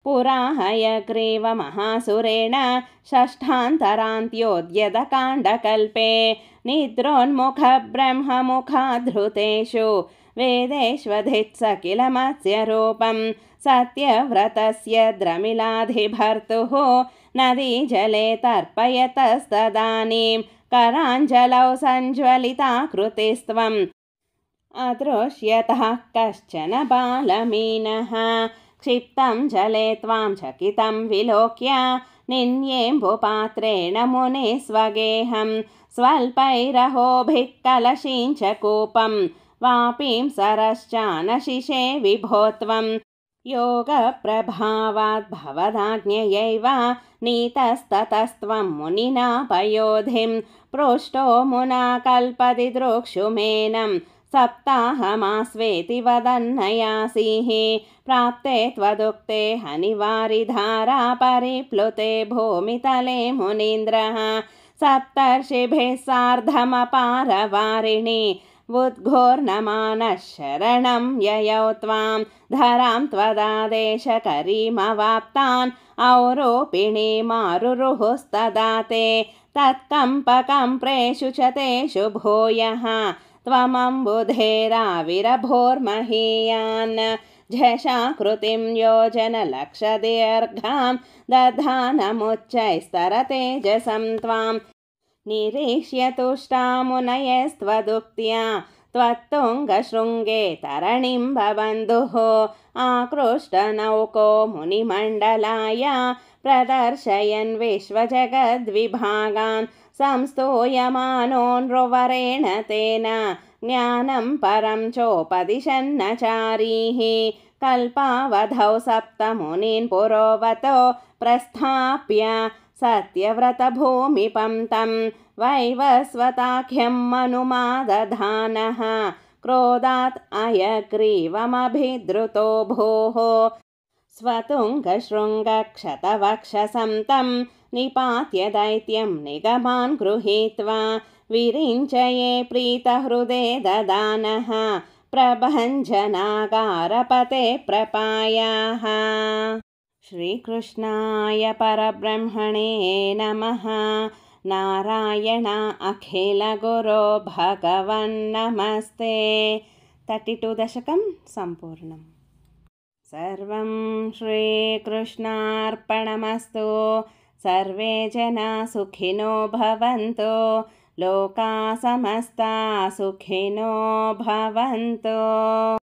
पुरा हयग्रीवमहासुरेण षष्ठान्तरान्त्योद्यतकाण्डकल्पे निद्रोन्मुखब्रह्ममुखाद्धृतेषु वेदेष्वधित्सकिलमस्य रूपं सत्यव्रतस्य द्रमिलाधिभर्तुः नदीजले तर्पयतस्तदानीं कराञ्जलौ सञ्ज्वलिताकृतिस्त्वम् अदृश्यतः कश्चन बालमीनः क्षिप्तं जले त्वां चकितं विलोक्य निन्येम्बुपात्रेण मुनिस्वगेहं स्वल्पैरहोभिः कलशीं च कूपं वापीं सरश्चानशिषे विभो त्वं योगप्रभावाद् भवदाज्ञयैव नीतस्ततस्त्वं मुनिना पयोधिं पृष्टो मुना कल्पदिदृक्षुमेनं सप्ताहमास्वेति वदन्नयासीः प्राप्ते त्वदुक्ते हनिवारिधारा परिप्लुते भूमितले मुनीन्द्रः सप्तर्षिभिः सार्धमपारवारिणि उद्घोर्नमानः शरणं ययौ त्वां धरां त्वदादेशकरीमवाप्तान् औरोपिणीमारुरुहुस्तदा ते तत्कम्पकम्प्रेषु च तेषु भूयः त्वमम्बुधेराविरभोर्महीयान् झषाकृतिं योजनलक्षदीर्घां दधानमुच्चैस्तरतेजसं त्वां निरीक्ष्य तुष्टा मुनयस्त्वदुक्त्या त्वत्तुङ्गशृङ्गे तरणिं बबन्धुः आकृष्टनौको मुनिमण्डलाय प्रदर्शयन् विश्वजगद्विभागान् संस्तूयमानो नृवरेण तेन ज्ञानं परं चोपदिशन्नचारीः कल्पावधौ सप्तमुनीन् पुरोवतो प्रस्थाप्य सत्यव्रतभूमिपं तं वैवस्वताख्यं मनुमादधानः क्रोधात् अयग्रीवमभिद्रुतो भूः स्वतुङ्गशृङ्गक्षतवक्षसं तं निपात्य दैत्यं निगमान् गृहीत्वा विरिञ्चये प्रीतहृदे ददानः प्रभञ्जनागारपते प्रपायाः। श्रीकृष्णाय परब्रह्मणे नमः। नारायण अखिलगुरो भगवन्नमस्ते। 32 दशकं सम्पूर्णम्। सर्वं श्रीकृष्णार्पणमस्तु। सर्वे जना सुखिनो भवन्तु। लोका समस्ता सुखिनो भवन्तु।